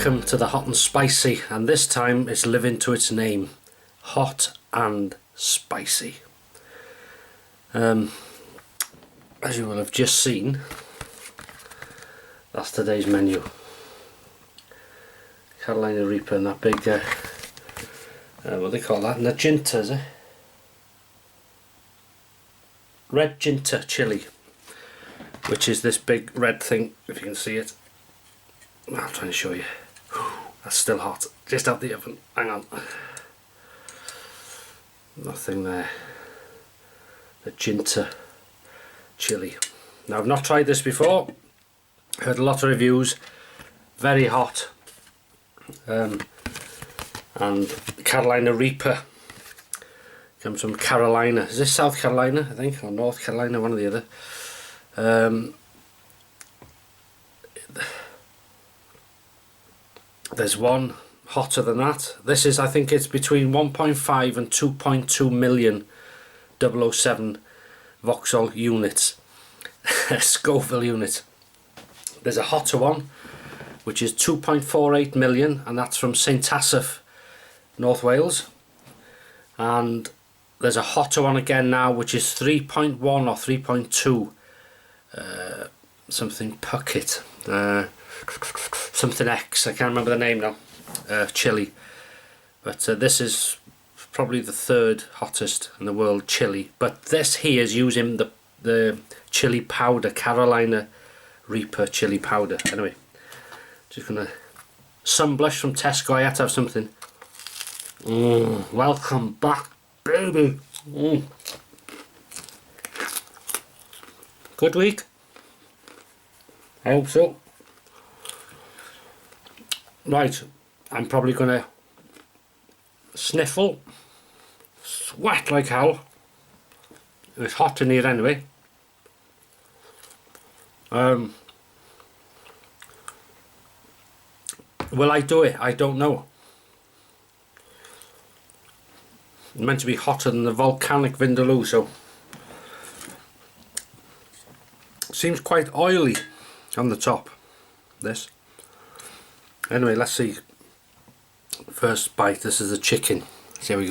Welcome to the hot and spicy, and this time it's living to its name, hot and spicy. As you will have just seen, that's today's menu. Carolina Reaper and that big, what do they call that? Najinta, is it? Red ginger chili, which is this big red thing, if you can see it. I'm trying to show you. That's still hot, just out the oven. Hang on. Nothing there. The ginger chili. Now, I've not tried this before. Heard a lot of reviews. Very hot. And Carolina Reaper comes from Carolina. Is this South Carolina, I think, or North Carolina, one or the other. There's one hotter than that. This is, I think it's between 1.5 and 2.2 million 007 Vauxhall units. Scoville units. There's a hotter one, which is 2.48 million, and that's from St Asaph, North Wales. And there's a hotter one again now, which is 3.1 or 3.2 something Puckett, something X, I can't remember the name now, chili. But this is probably the third hottest in the world chili. But this here is using the chili powder, Carolina Reaper chili powder. Anyway, just gonna sun blush from Tesco. I had to have something. Welcome back, baby. Good week? I hope so. Right, I'm probably gonna sniffle, sweat like hell. It's hot in here anyway. Will I do it? I don't know. It's meant to be hotter than the volcanic Vindaloo, so seems quite oily on the top, this. Anyway, let's see. First bite, this is the chicken. So here we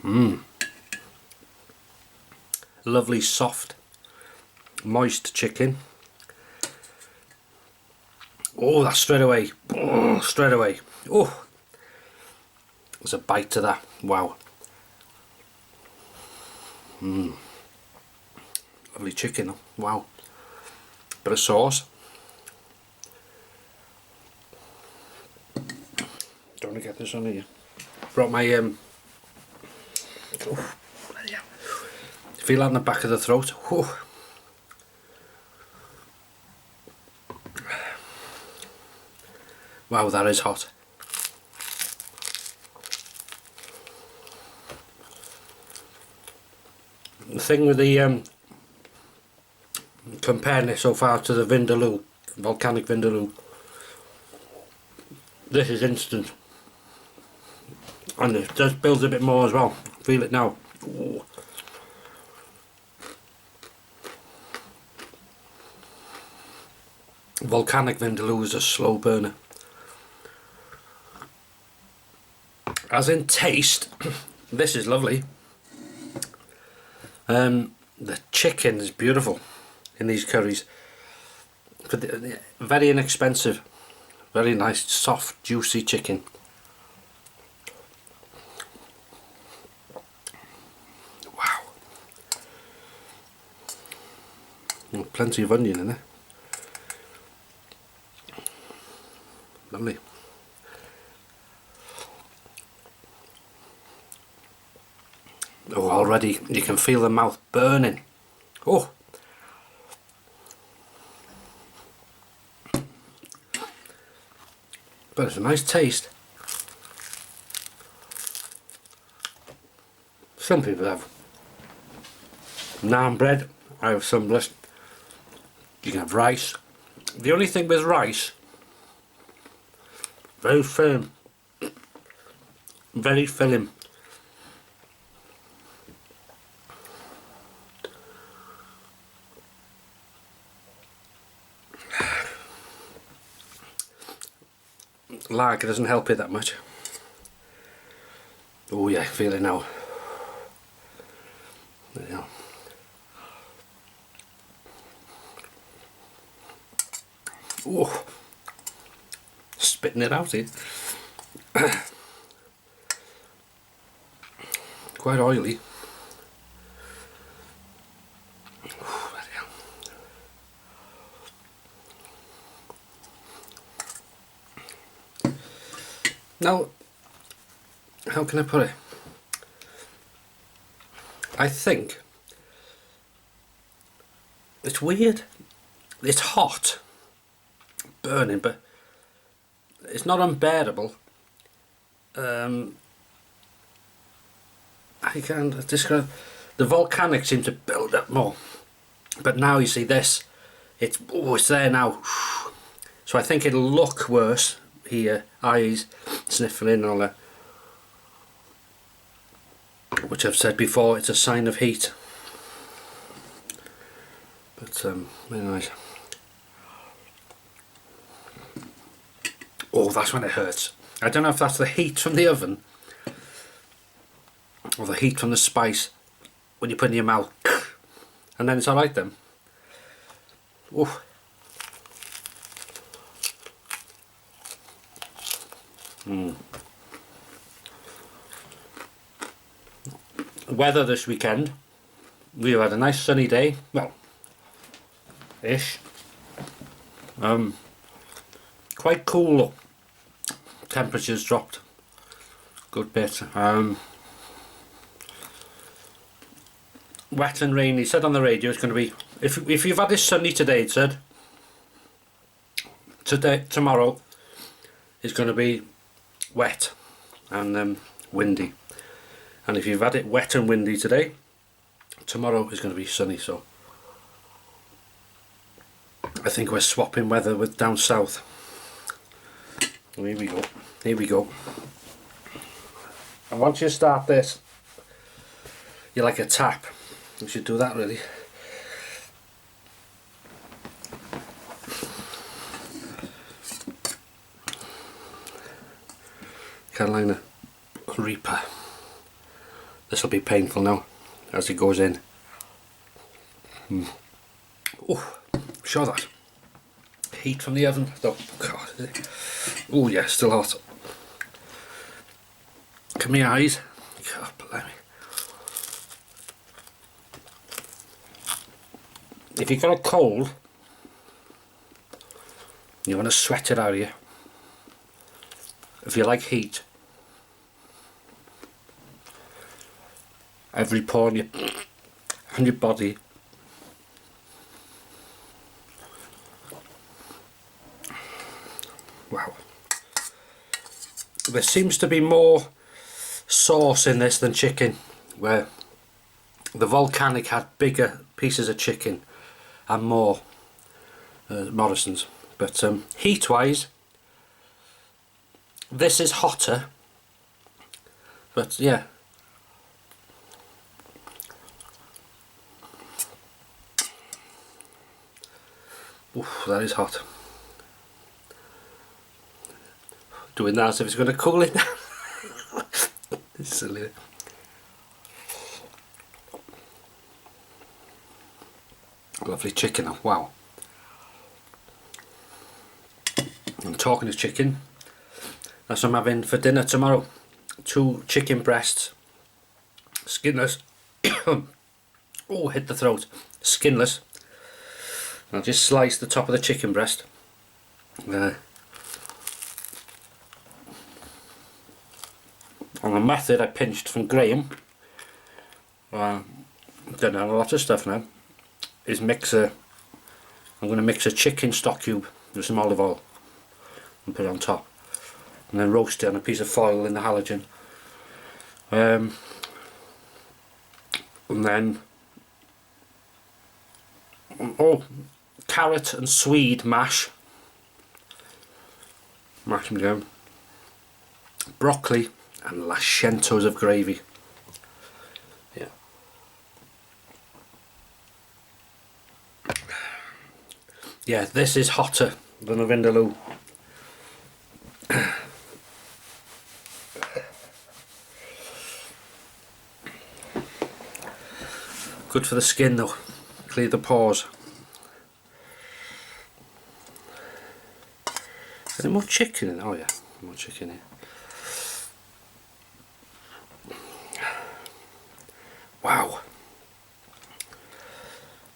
go. Lovely, soft, moist chicken. Oh, that's straight away. Oh, straight away. Oh, there's a bite to that. Wow. Lovely chicken. Wow. Bit of sauce. Don't want to get this on here. Brought my feel that in the back of the throat. Whew. Wow, that is hot. The thing with the comparing it so far to the Vindaloo, volcanic Vindaloo, this is instant, and it does build a bit more as well. Feel it now. Ooh. Volcanic Vindaloo is a slow burner. As in taste, this is lovely. The chicken is beautiful in these curries. Very inexpensive, very nice, soft, juicy chicken. Wow. Plenty of onion in there. Lovely. Oh, already you can feel the mouth burning. Oh. But it's a nice taste. Some people have naan bread. I have sunblessed. You can have rice. The only thing with rice, very firm, very filling. lager doesn't help it that much. Oh yeah, I feel it now. There you go. Oh, spitting it out here. Quite oily. Oh, there you go. Now, how can I put it? I think it's weird. It's hot, burning, but it's not unbearable. I can't describe. The volcanic seems to build up more, but now you see this. It's there now. So I think it'll look worse here. Eyes sniffling and all that. Which I've said before, it's a sign of heat. But very nice. Oh, that's when it hurts. I don't know if that's the heat from the oven or the heat from the spice when you put it in your mouth, and then it's alright then. Oh. Weather this weekend, we've had a nice sunny day, well, ish. Quite cool. Temperatures dropped good bit. Wet and rainy. He said on the radio it's going to be, if you've had this sunny today, it said tomorrow is going to be wet and windy, and if you've had it wet and windy today, tomorrow is going to be sunny. So I think we're swapping weather with down south. Here we go, here we go. And once you start this, you're like a tap. You should do that really. Carolina Reaper. This will be painful now as it goes in. Oh, show that. Heat from the oven. Oh God. Oh yeah, still hot. Come here, eyes. God, blimey. If you've got a cold, you want to sweat it out of you. If you like heat, every pore on your body. Wow. There seems to be more sauce in this than chicken, where the volcanic had bigger pieces of chicken and more Morrison's. But heat wise, this is hotter, but yeah. Oof, that is hot. Doing that as if it's going to cool it down. It's silly. Lovely chicken, wow. I'm talking of chicken. That's what I'm having for dinner tomorrow. 2 chicken breasts, skinless. Oh, hit the throat. Skinless. I'll just slice the top of the chicken breast. On the method I pinched from Graham, done a lot of stuff now, is I'm going to mix a chicken stock cube with some olive oil and put it on top, and then roast it on a piece of foil in the halogen. And then carrot and swede mash them down, broccoli and lascientos of gravy. Yeah. Yeah, this is hotter than a vindaloo. Good for the skin though, clear the pores. Any more chicken in? Oh yeah, more chicken here. Wow.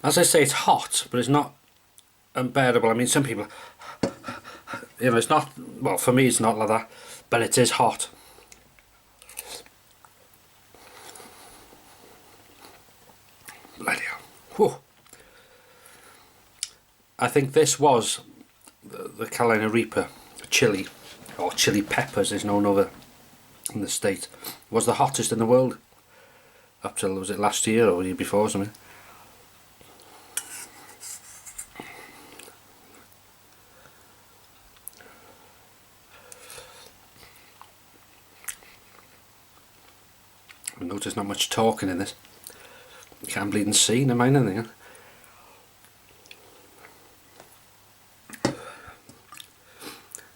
As I say, it's hot, but it's not unbearable. I mean, some people, you know, it's not, well, for me it's not like that, but it is hot. Bloody hell. Whew. I think this was the Carolina Reaper chili, or chili peppers is known over in the States, was the hottest in the world up till, was it last year or the year before or something. I notice not much talking in this. You can't bleed and see, never mind anything.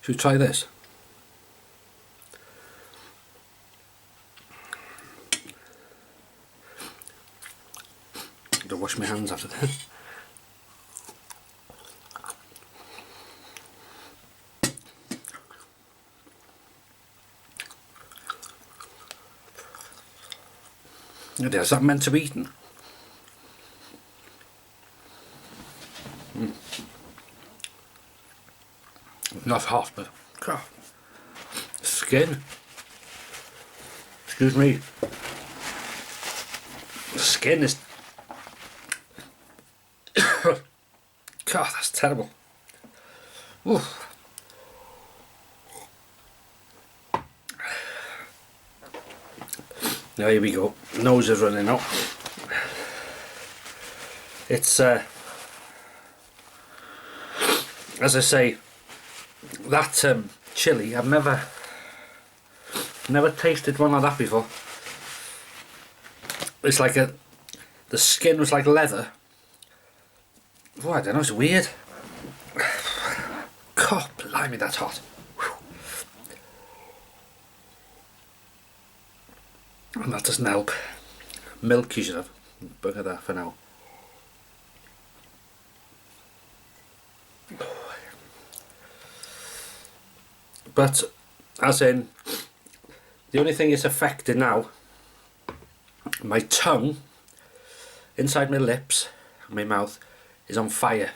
Should we try this? I'll wash my hands after that. Is that meant to be eaten? Not hot, but God. Skin. Excuse me. The skin is. God, that's terrible. Ooh. Now here we go. Nose is running out. It's as I say, that chili, I've never tasted one like that before. It's like the skin was like leather. Oh, I don't know, it's weird. God, blimey, that's hot. And that doesn't help. Milk you should have. Bugger that for now. But, as in, the only thing it's affected now, my tongue, inside my lips, my mouth, is on fire.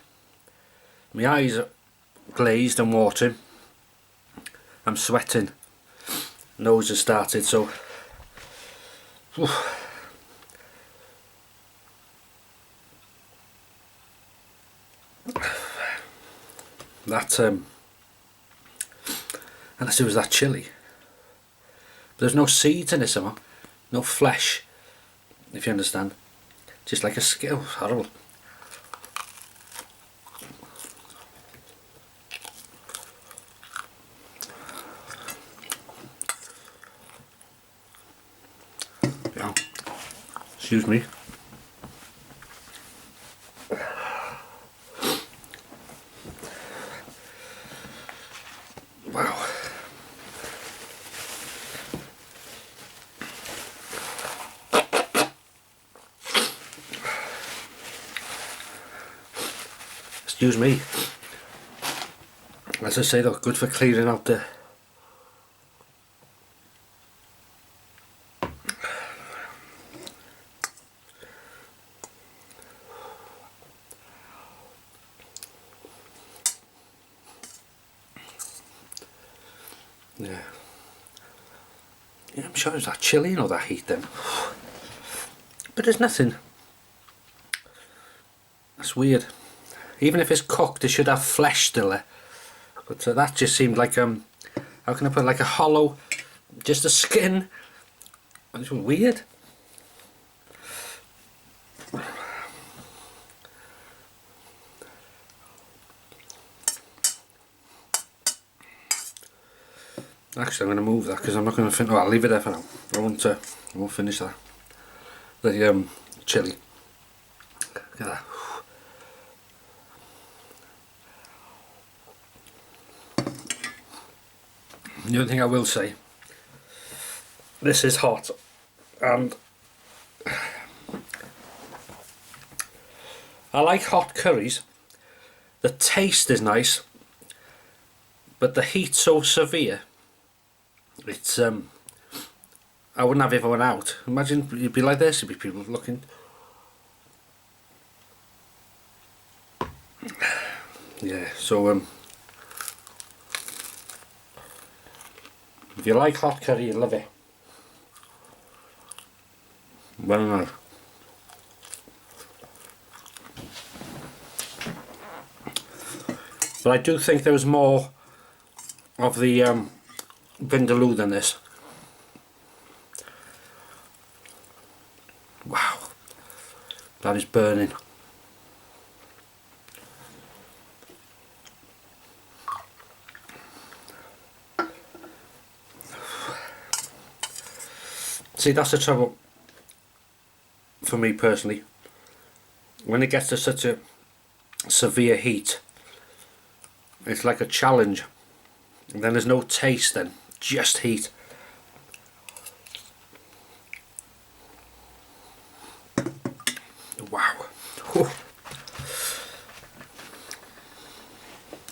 My eyes are glazed and watering. I'm sweating. Nose has started, so... That unless it was that chili, but there's no seeds in it somehow, no flesh, if you understand, just like a skin. Oh, horrible. Yeah. Excuse me. Wow. Excuse me. As I say though, good for clearing out the yeah, I'm sure it's that chili, you know, that heat then. But there's nothing. That's weird. Even if it's cooked, it should have flesh still there. But that just seemed like how can I put it, like a hollow, just a skin. It's weird. Actually, I'm going to move that because I'm not going to finish. Well, I'll leave it there for now. I won't finish that. The chili. Look at that. The only thing I will say, this is hot, and I like hot curries. The taste is nice, but the heat's so severe. It's I wouldn't have everyone out. Imagine you'd be like this, you'd be people looking. Yeah, so if you like hot curry, you love it. Well, no. But I do think there was more of the vindaloo than this. Wow, that is burning. See, that's the trouble for me personally. When it gets to such a severe heat, it's like a challenge. And then there's no taste then, just heat. Wow. Whew.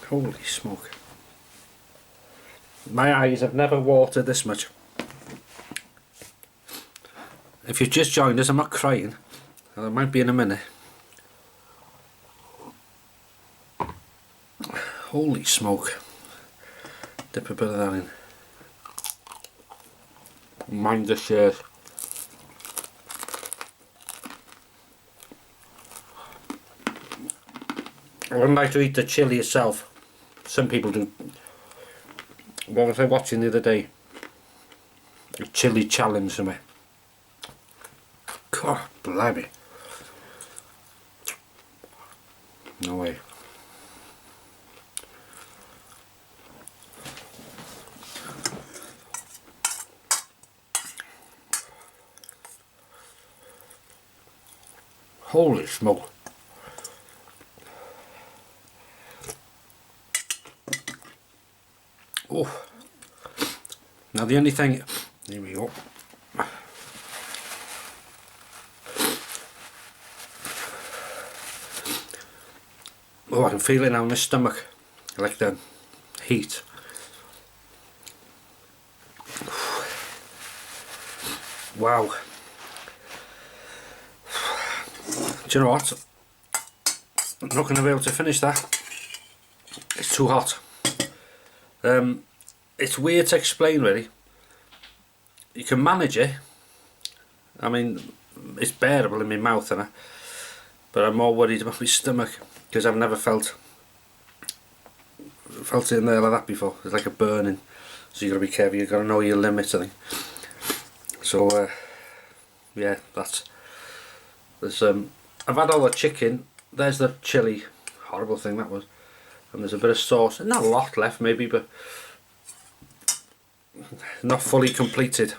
Holy smoke. My eyes have never watered this much. If you've just joined us, I'm not crying. I might be in a minute. Holy smoke. Dip a bit of that in. Mind the shirt. I wouldn't like to eat the chili itself. Some people do. What was I watching the other day? A chili challenge for me. God, blimey. No way. Holy smoke. Oh. Now the only thing, here we go. Oh, I can feel it now in my stomach. I like the heat. Wow. Do you know what? I'm not going to be able to finish that. It's too hot. It's weird to explain really. You can manage it. I mean, it's bearable in my mouth, but I'm more worried about my stomach because I've never felt it in there like that before. It's like a burning, so you got to be careful. You got to know your limits, I think. So yeah, there's I've had all the chicken. There's the chili. Horrible thing that was. And there's a bit of sauce. Not a lot left maybe, but not fully completed.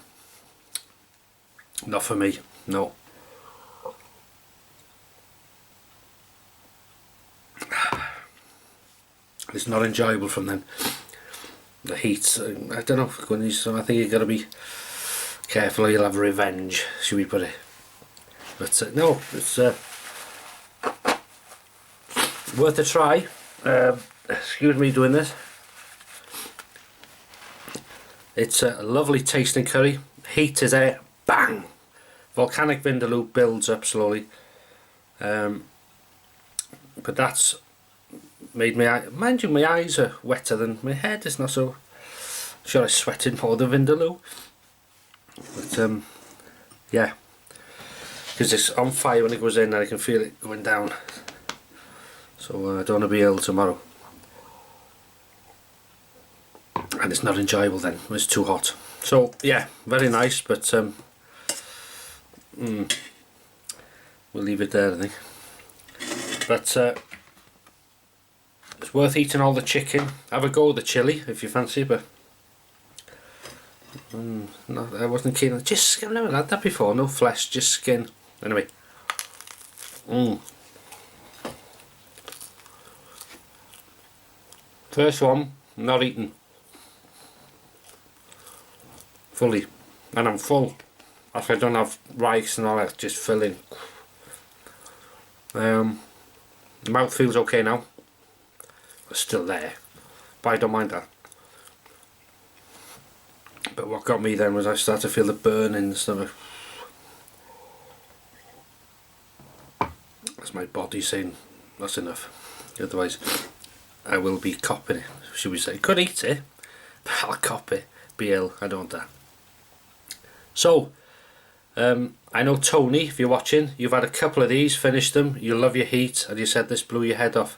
Not for me, no. It's not enjoyable from then. The heat, I don't know, I think you've got to be careful or you'll have revenge, should we put it. But no, it's worth a try. Excuse me doing this. It's a lovely tasting curry. Heat is there, bang! Volcanic vindaloo builds up slowly. But that's made my eye, mind you, my eyes are wetter than my head. It's not so sure I sweated more than vindaloo. But yeah, because it's on fire when it goes in and I can feel it going down. So I don't want to be ill tomorrow. And it's not enjoyable then, it's too hot. So yeah, very nice, but we'll leave it there I think. But it's worth eating all the chicken. Have a go with the chili if you fancy, but no, I wasn't keen on just skin. I've never had that before, no flesh, just skin. Anyway. First one, not eaten. Fully. And I'm full. After I don't have rice and all that, just filling. Mouth feels okay now. It's still there, but I don't mind that. But what got me then was I started to feel the burn in the stomach. That's my body saying that's enough. Otherwise I will be copping it, should we say. Could eat it, but I'll cop it. Be ill, I don't want that. So I know Tony, if you're watching, you've had a couple of these, finished them, you love your heat, and you said this blew your head off.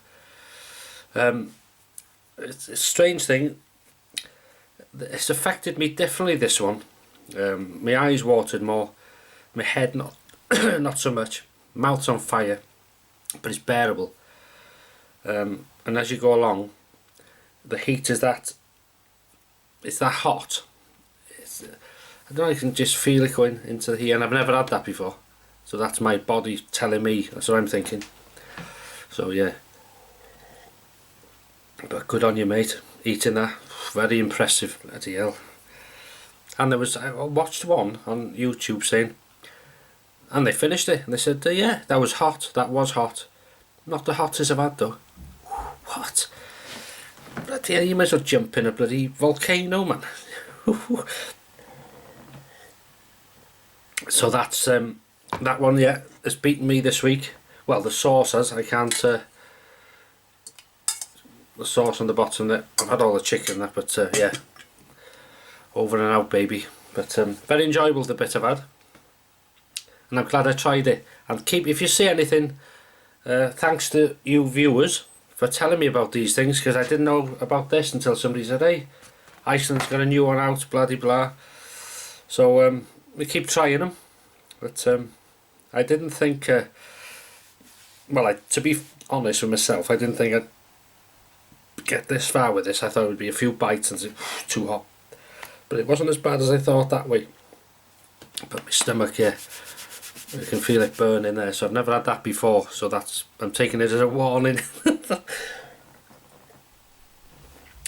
It's a strange thing, it's affected me differently, this one. My eyes watered more, my head not not so much, mouth's on fire, but it's bearable. And as you go along, the heat is that, it's that hot. I don't know, I can just feel it going into here, and I've never had that before. So that's my body telling me, that's what I'm thinking. So yeah. But good on you, mate, eating that. Very impressive, bloody hell. And there was, I watched one on YouTube saying, and they finished it, and they said, yeah, that was hot, that was hot. Not the hottest I've had though. What? Bloody hell, you might as well jump in a bloody volcano, man. So that's that one, yeah, has beaten me this week. Well, the sauce has, I can't, the sauce on the bottom there, I've had all the chicken there, but yeah, over and out, baby. But very enjoyable, the bit I've had, and I'm glad I tried it. And keep, if you see anything, thanks to you viewers for telling me about these things, because I didn't know about this until somebody said, hey, Iceland's got a new one out, blah de blah. So we keep trying them, but I didn't think, well, to be honest with myself, I didn't think I'd get this far with this. I thought it would be a few bites and say, too hot, but it wasn't as bad as I thought that way. But my stomach, yeah, I can feel it burning there, so I've never had that before, so that's, I'm taking it as a warning.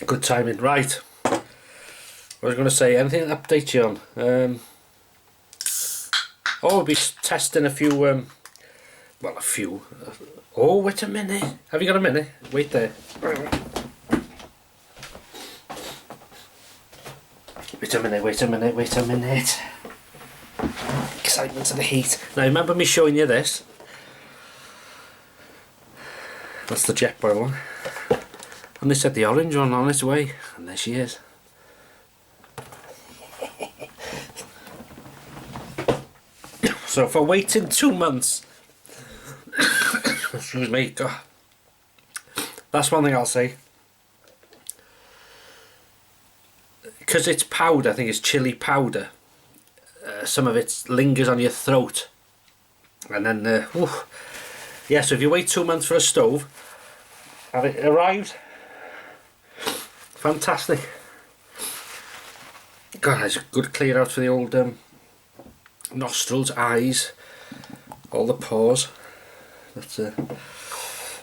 Good timing. Right, what was I going to say, anything to update you on? Oh, we'll be testing a few, well, a few. Oh, wait a minute. Have you got a minute? Wait there. Wait a minute, wait a minute, wait a minute. Excitement of the heat. Now, remember me showing you this? That's the Jetboil one. And they said the orange one on its way. And there she is. So for waiting 2 months, excuse me, God, that's one thing I'll say. Because it's powder, I think it's chili powder, some of it lingers on your throat. And then, yeah, so if you wait 2 months for a stove, and it arrived, fantastic. God, it's a good clear out for the old nostrils, eyes, all the pores. That's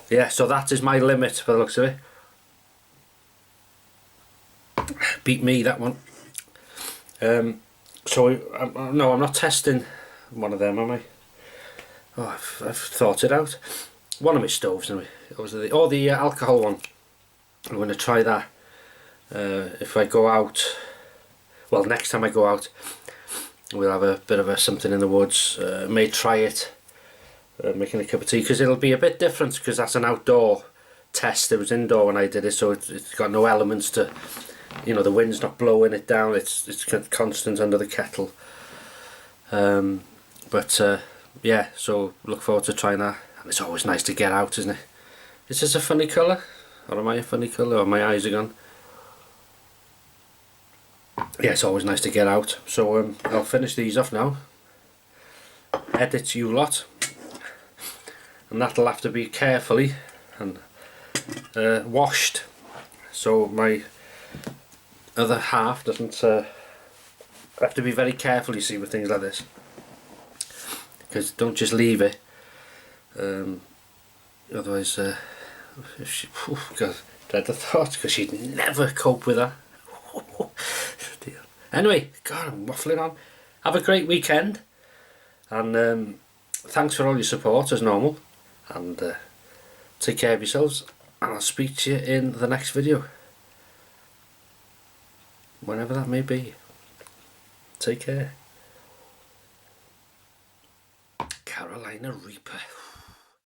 yeah, so that is my limit by the looks of it. Beat me, that one. So no, I'm not testing one of them, am I? Oh, I've thought it out. One of my stoves anyway. The alcohol one. I'm going to try that if I go out. Well, next time I go out, we'll have a bit of a something in the woods. May try it, making a cup of tea, because it'll be a bit different, because that's an outdoor test. It was indoor when I did it, so it's got no elements to, you know, the wind's not blowing it down. It's constant under the kettle. But yeah, so look forward to trying that. And it's always nice to get out, isn't it? Is this a funny colour, or am I a funny colour, or my eyes are gone? Yeah, it's always nice to get out. So I'll finish these off now, edit you lot, and that'll have to be carefully and washed, so my other half doesn't I have to be very careful, you see, with things like this, because don't just leave it, otherwise if she, God, dread the thought, because she'd never cope with that. Anyway, God, I'm waffling on. Have a great weekend, and thanks for all your support as normal, and take care of yourselves, and I'll speak to you in the next video, whenever that may be. Take care. Carolina Reaper.